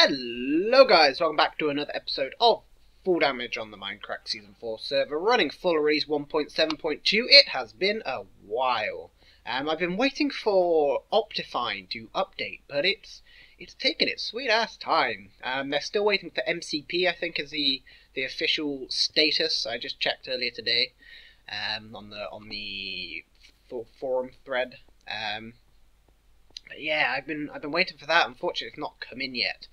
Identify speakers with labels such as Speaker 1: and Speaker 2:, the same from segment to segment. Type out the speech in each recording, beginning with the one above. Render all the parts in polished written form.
Speaker 1: Hello guys, welcome back to another episode of Full Damage on the Minecraft Season 4 server, running full release 1.7.2. It has been a while. I've been waiting for Optifine to update, but it's taken its sweet ass time. They're still waiting for MCP, I think, is the official status. I just checked earlier today on the forum thread. But yeah, I've been waiting for that. Unfortunately, it's not come in yet.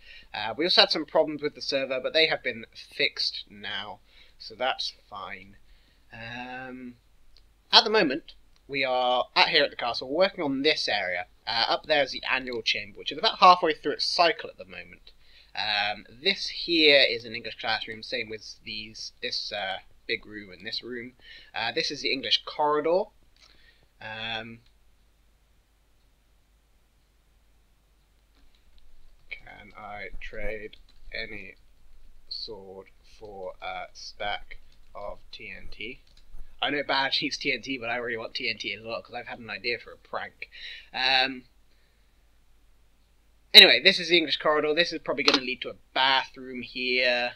Speaker 1: We also had some problems with the server, but they have been fixed now, so that's fine. At the moment, we are here at the castle, working on this area. Up there is the annual chamber, which is about halfway through its cycle at the moment. This here is an English classroom, same with this big room and this room. This is the English corridor. Can I trade any sword for a stack of TNT? I know Badge needs TNT, but I really want TNT as well, because I've had an idea for a prank. Anyway, this is the English corridor. This is probably going to lead to a bathroom here.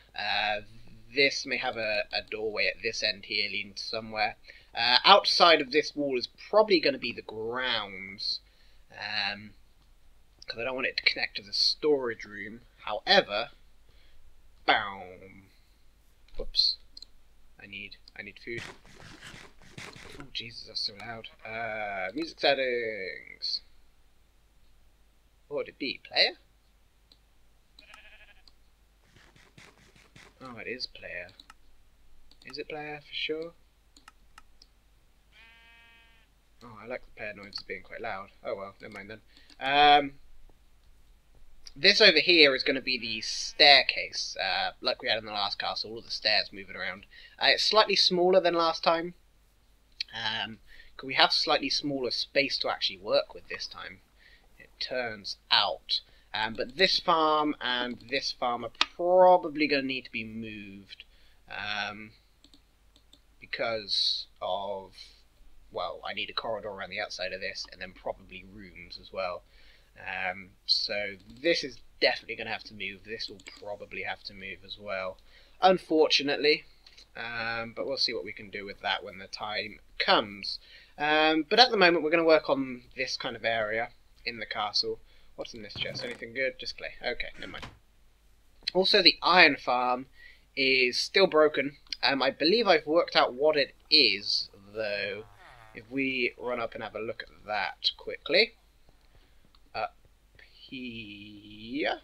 Speaker 1: This may have a doorway at this end here leading to somewhere. Outside of this wall is probably going to be the grounds. Because I don't want it to connect to the storage room. However, boom. Whoops. I need food. Oh Jesus, that's so loud. Music settings. What would it be? Player? Oh, it is player. Is it player for sure? Oh, I like the player noises being quite loud. Oh well, never mind then. This over here is going to be the staircase, like we had in the last castle, all of the stairs moving around. It's slightly smaller than last time, because we have slightly smaller space to actually work with this time, it turns out. But this farm and this farm are probably going to need to be moved, because of, well, I need a corridor around the outside of this, and then probably rooms as well. So this is definitely going to have to move. This will probably have to move as well, unfortunately. But we'll see what we can do with that when the time comes. But at the moment we're going to work on this kind of area in the castle. What's in this chest? Anything good? Just clay. Okay, never mind. Also, the iron farm is still broken. I believe I've worked out what it is, though. If we run up and have a look at that quickly. Here.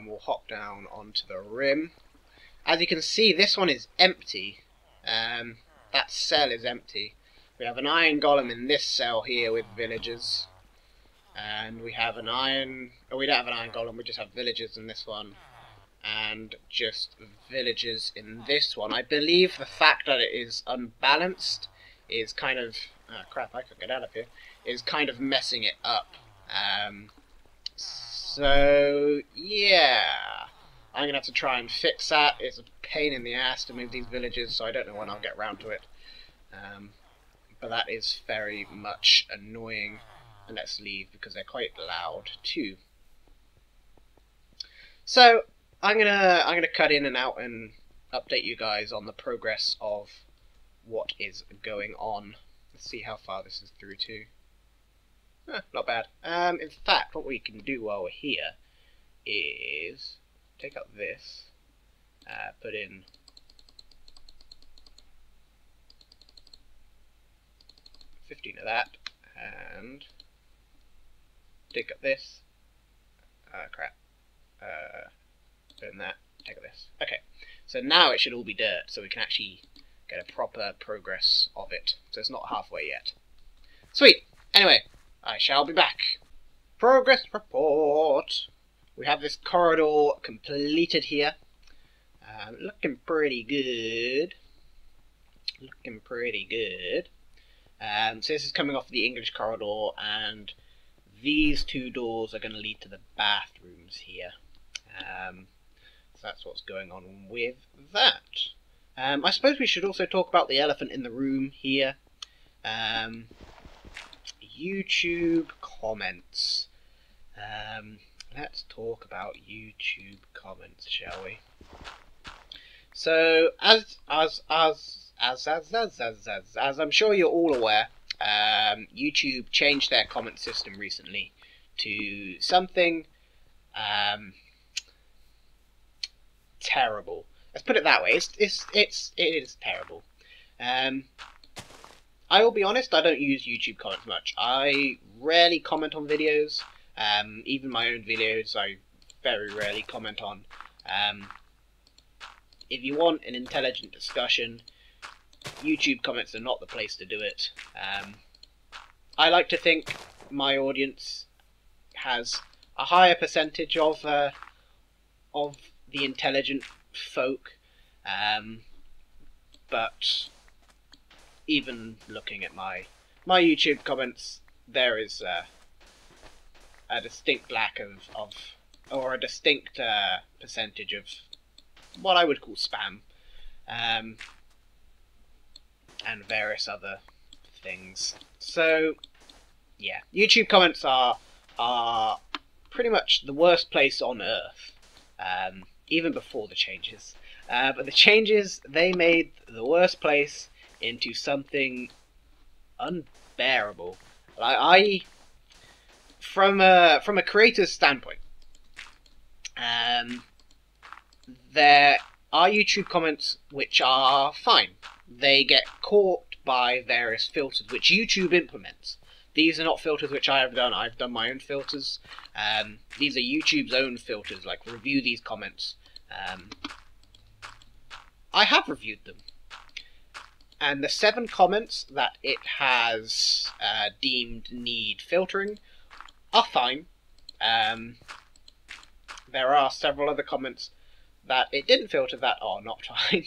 Speaker 1: We'll hop down onto the rim. As you can see, this one is empty. That cell is empty. We have an iron golem in this cell here with villagers. And we have an iron... Oh, we don't have an iron golem, we just have villagers in this one. And just villagers in this one. I believe the fact that it is unbalanced is kind of... Oh crap, I could get out of here. Is kind of messing it up. So, yeah. I'm going to have to try and fix that. It's a pain in the ass to move these villages, so I don't know when I'll get round to it. But that is very much annoying. And let's leave, because they're quite loud, too. So, I'm gonna cut in and out and update you guys on the progress of what is going on. Let's see how far this is through to. Not bad. In fact, what we can do while we're here is take out this, put in $15 of that, and take up this. Crap. Put in that. Take up this. Okay. So now it should all be dirt, so we can actually get a proper progress of it. So it's not halfway yet. Sweet! Anyway, I shall be back. Progress report! We have this corridor completed here. Looking pretty good. Looking pretty good. So this is coming off the English corridor, and these two doors are going to lead to the bathrooms here. So that's what's going on with that. I suppose we should also talk about the elephant in the room here. YouTube comments. Let's talk about YouTube comments, shall we? So, as I'm sure you're all aware, YouTube changed their comment system recently to something terrible. Let's put it that way. It is terrible. I will be honest, I don't use YouTube comments much. I rarely comment on videos. Even my own videos, I very rarely comment on. If you want an intelligent discussion, YouTube comments are not the place to do it. I like to think my audience has a higher percentage of the intelligent folk, but even looking at my YouTube comments, there is a distinct lack or a distinct percentage of what I would call spam, and various other things. So, yeah, YouTube comments are pretty much the worst place on earth, even before the changes. But the changes, they made the worst place into something unbearable. From a creator's standpoint, there are YouTube comments which are fine. They get caught by various filters which YouTube implements. These are not filters which I have done. I've done my own filters. These are YouTube's own filters, like review these comments. I have reviewed them. And the 7 comments that it has deemed need filtering are fine. There are several other comments that it didn't filter that are not fine.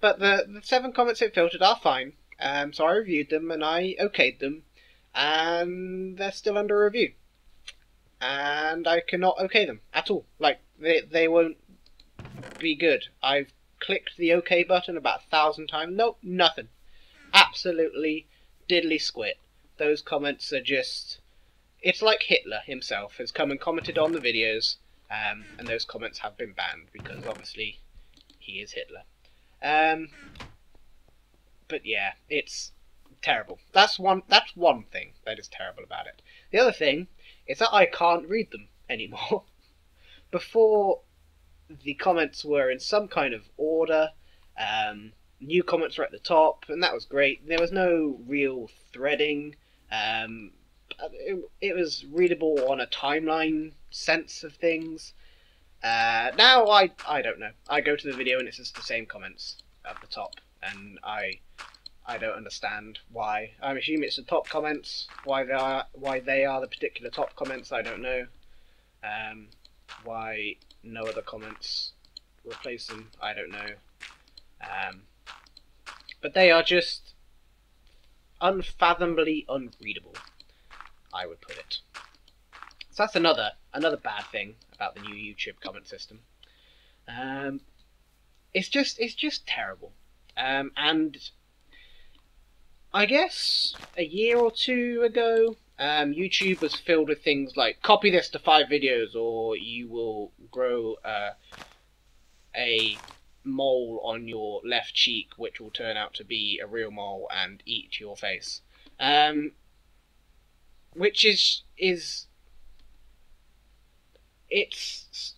Speaker 1: But the 7 comments it filtered are fine. So I reviewed them and I okayed them, and they're still under review. And I cannot okay them at all. Like, they won't be good. I've clicked the OK button about 1,000 times. Nope, nothing. Absolutely diddly squit. Those comments are just... It's like Hitler himself has come and commented on the videos, and those comments have been banned because obviously he is Hitler. But yeah, it's terrible. That's one thing that is terrible about it. The other thing is that I can't read them anymore. Before, the comments were in some kind of order. New comments were at the top, and that was great. There was no real threading. It was readable on a timeline sense of things. Now I don't know. I go to the video and it's just the same comments at the top, and I don't understand why. I'm assuming it's the top comments. Why they are the particular top comments, I don't know. Why no other comments replace them, I don't know. But they are just unfathomably unreadable, I would put it. So that's another bad thing about the new YouTube comment system. It's just terrible. And I guess a year or two ago, YouTube was filled with things like copy this to 5 videos or you will grow a mole on your left cheek which will turn out to be a real mole and eat your face. Which is it's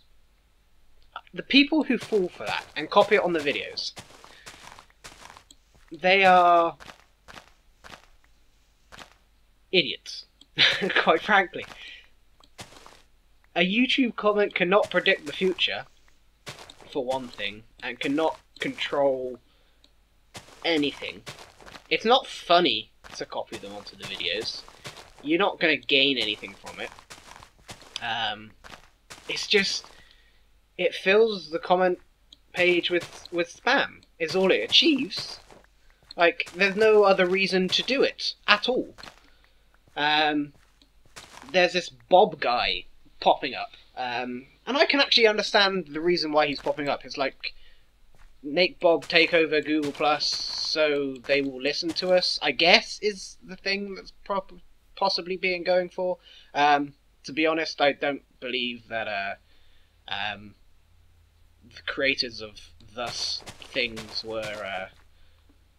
Speaker 1: the people who fall for that and copy it on the videos, they are idiots. Quite frankly, a YouTube comment cannot predict the future, for one thing, and cannot control anything. It's not funny to copy them onto the videos. You're not going to gain anything from it. It's just, it fills the comment page with spam, is all it achieves. Like, there's no other reason to do it, at all. There's this Bob guy popping up, and I can actually understand the reason why he's popping up. It's like, make Bob take over Google Plus so they will listen to us, I guess, is the thing that's possibly being going for. To be honest, I don't believe that the creators of thus things were.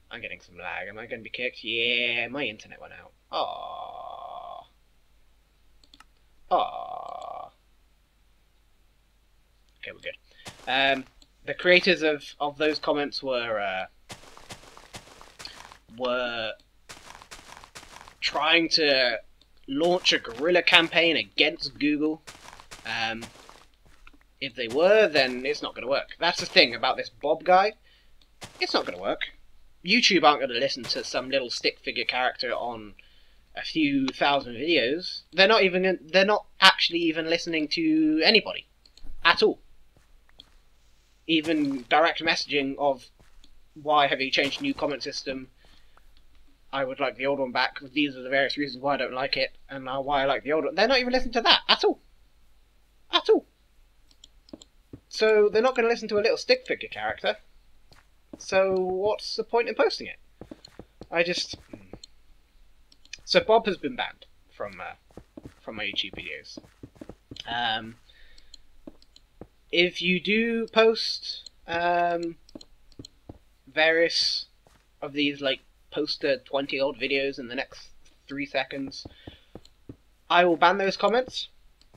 Speaker 1: I'm getting some lag. Am I going to be kicked? Yeah, my internet went out. Aww. Aww. Okay, we're good. The creators of those comments were trying to launch a guerrilla campaign against Google. If they were, then it's not going to work. That's the thing about this Bob guy. It's not going to work. YouTube aren't going to listen to some little stick figure character on a few thousand videos. They're not actually even listening to anybody at all. Even direct messaging of why have you changed new comment system? I would like the old one back. These are the various reasons why I don't like it, and why I like the old one. They're not even listening to that at all. At all. So they're not going to listen to a little stick figure character. So what's the point in posting it? So Bob has been banned from my YouTube videos. If you do post various of these, like, post 20 old videos in the next 3 seconds, I will ban those comments.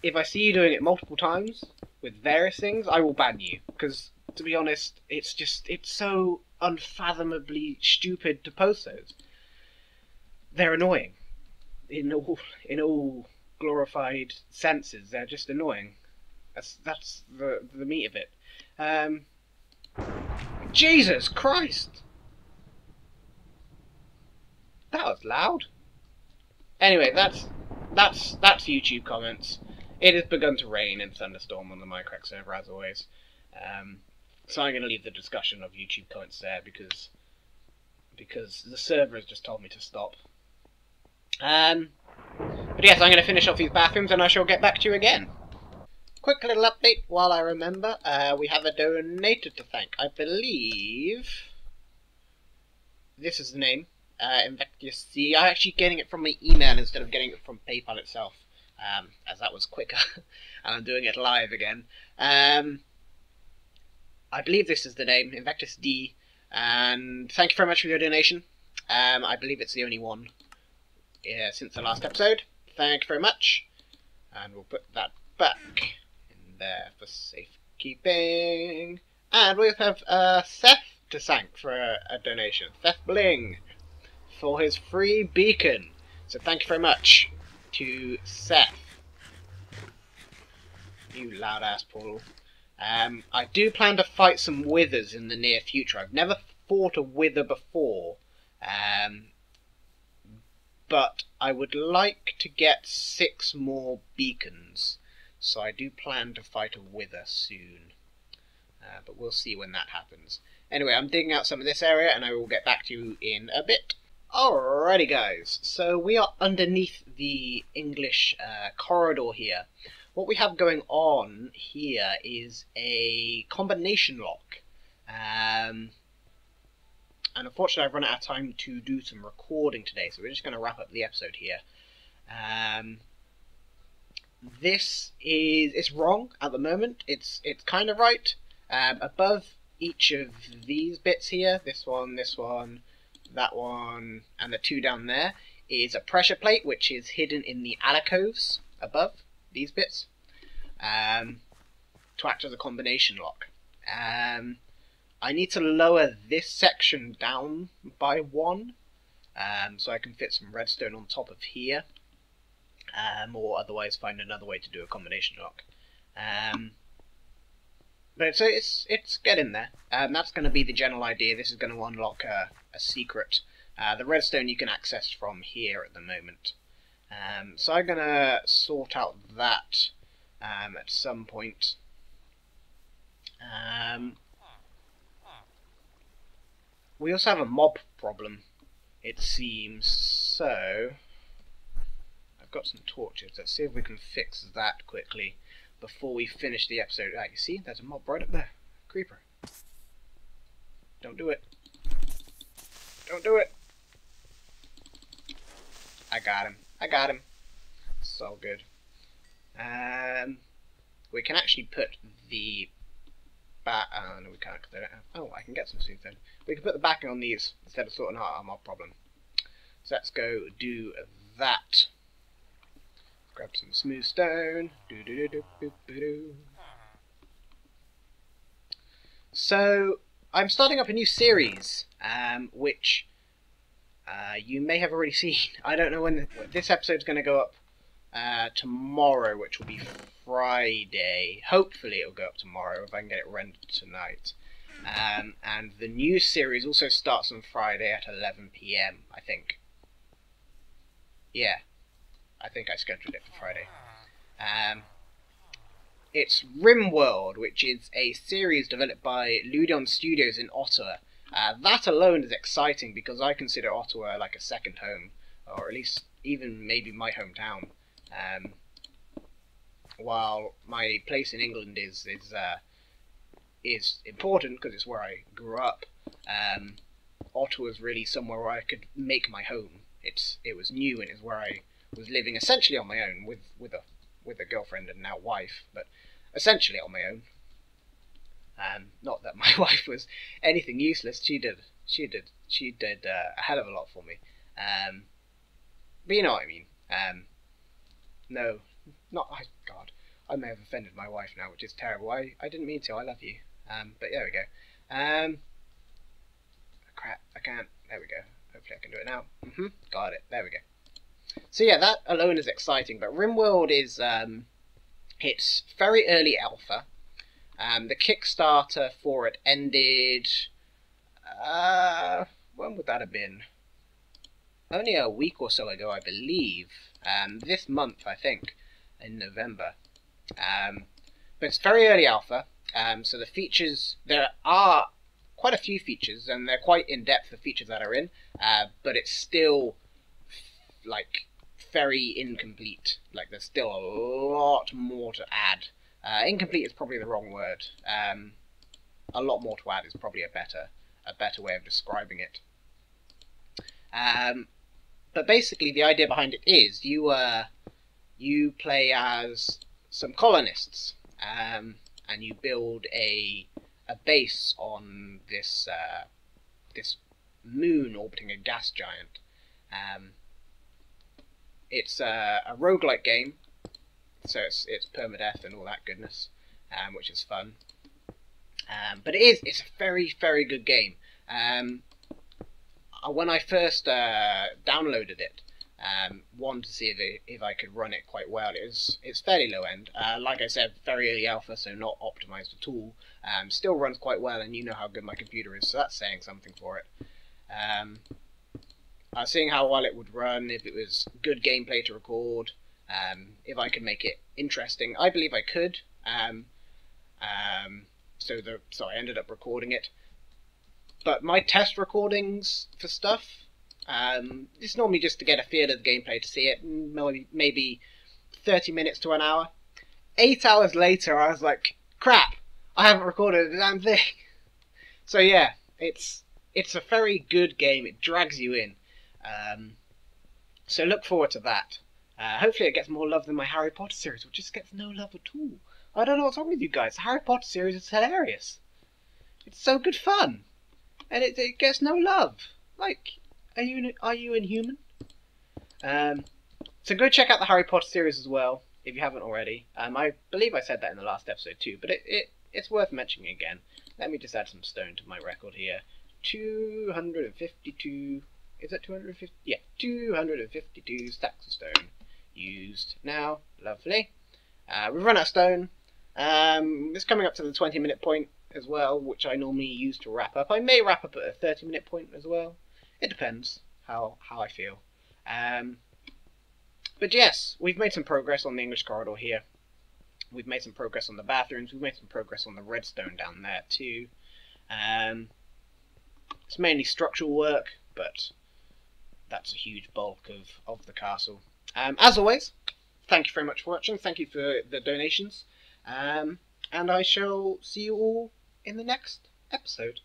Speaker 1: If I see you doing it multiple times with various things, I will ban you, because to be honest, it's so unfathomably stupid to post those. They're annoying. In all glorified senses, they're just annoying. That's the meat of it. Jesus Christ! That was loud. Anyway, that's YouTube comments. It has begun to rain and thunderstorm on the Minecraft server as always. So I'm going to leave the discussion of YouTube comments there because the server has just told me to stop. But yes, I'm going to finish off these bathrooms and I shall get back to you again. Quick little update while I remember. We have a donator to thank. I believe this is the name. Invectus C. I'm actually getting it from my email instead of getting it from PayPal itself, as that was quicker, and I'm doing it live again. I believe this is the name, Invectus D, and thank you very much for your donation. I believe it's the only one since the last episode. Thank you very much, and we'll put that back in there for safekeeping. And we have Seth to thank for a donation. Seth Bling for his free beacon. So thank you very much to Seth. You loud ass portal. I do plan to fight some withers in the near future. I've never fought a wither before. But I would like to get 6 more beacons. So I do plan to fight a wither soon. But we'll see when that happens. Anyway, I'm digging out some of this area and I will get back to you in a bit. Alrighty guys, so we are underneath the English corridor here. What we have going on here is a combination lock. And unfortunately I've run out of time to do some recording today, so we're just going to wrap up the episode here. It's wrong at the moment. It's kind of right. Above each of these bits here, this one, that one, and the 2 down there, is a pressure plate which is hidden in the alcoves above these bits, to act as a combination lock. I need to lower this section down by 1, so I can fit some redstone on top of here, or otherwise find another way to do a combination lock. But so it's getting there. That's going to be the general idea. This is going to unlock a secret. The redstone you can access from here at the moment. So I'm going to sort out that at some point. We also have a mob problem, it seems, so I've got some torches. Let's see if we can fix that quickly before we finish the episode. Ah, you see, there's a mob right up there. Creeper. Don't do it. Don't do it. I got him. I got him. It's all good. We can actually put the no, we can't, because I don't have. Oh, I can get some seeds then. We can put the backing on these instead of sorting out our mob problem. So let's go do that. Grab some smooth stone. So I'm starting up a new series, which you may have already seen. I don't know when this episode's going to go up. Tomorrow, which will be Friday. Hopefully it'll go up tomorrow if I can get it rendered tonight. And the new series also starts on Friday at 11 PM, I think. Yeah, I think I scheduled it for Friday. It's RimWorld, which is a series developed by Ludon Studios in Ottawa. That alone is exciting because I consider Ottawa like a second home, or at least even maybe my hometown. While my place in England is important because it's where I grew up, Ottawa's really somewhere where I could make my home. It was new and it's where I was living essentially on my own with a girlfriend and now wife, but essentially on my own. Not that my wife was anything useless. She did a hell of a lot for me. But you know what I mean. No, not God. I may have offended my wife now, which is terrible. I didn't mean to. I love you. But there we go. Crap. I can't. There we go. Hopefully I can do it now. Got it. There we go. So yeah, that alone is exciting. But RimWorld is it's very early alpha. The Kickstarter for it ended. When would that have been? Only a week or so ago, I believe. This month, I think, in November. But it's very early alpha, so the features, there are quite a few features, and they're quite in-depth, the features that are in, but it's still, like, very incomplete. Like, there's still a lot more to add. Incomplete is probably the wrong word. A lot more to add is probably a better way of describing it. But basically, the idea behind it is you play as some colonists, and you build a base on this this moon orbiting a gas giant. It's a roguelike game, so it's permadeath and all that goodness, which is fun. But it's a very, very good game. When I first downloaded it, wanted to see if I could run it quite well. It's fairly low end. Like I said, very early alpha, so not optimized at all. Still runs quite well, and you know how good my computer is, so that's saying something for it. I was seeing how well it would run, if it was good gameplay to record, if I could make it interesting. I believe I could. So I ended up recording it. But my test recordings for stuff, it's normally just to get a feel of the gameplay, to see it, maybe 30 minutes to an hour. 8 hours later, I was like, crap, I haven't recorded a damn thing. So yeah, it's a very good game. It drags you in. So look forward to that. Hopefully it gets more love than my Harry Potter series, which just gets no love at all. I don't know what's wrong with you guys. The Harry Potter series is hilarious. It's so good fun. And it gets no love. Like, are you inhuman? So go check out the Harry Potter series as well, if you haven't already. I believe I said that in the last episode too, but it's worth mentioning again. Let me just add some stone to my record here. 252... Is it 250? Yeah, 252 stacks of stone used now. Lovely. We've run out of stone. It's coming up to the 20-minute point as well, which I normally use to wrap up. I may wrap up at a 30-minute point as well. It depends how I feel. But yes, we've made some progress on the English corridor here. We've made some progress on the bathrooms. We've made some progress on the redstone down there too. It's mainly structural work, but that's a huge bulk of the castle. As always, thank you very much for watching. Thank you for the donations. And I shall see you all in the next episode.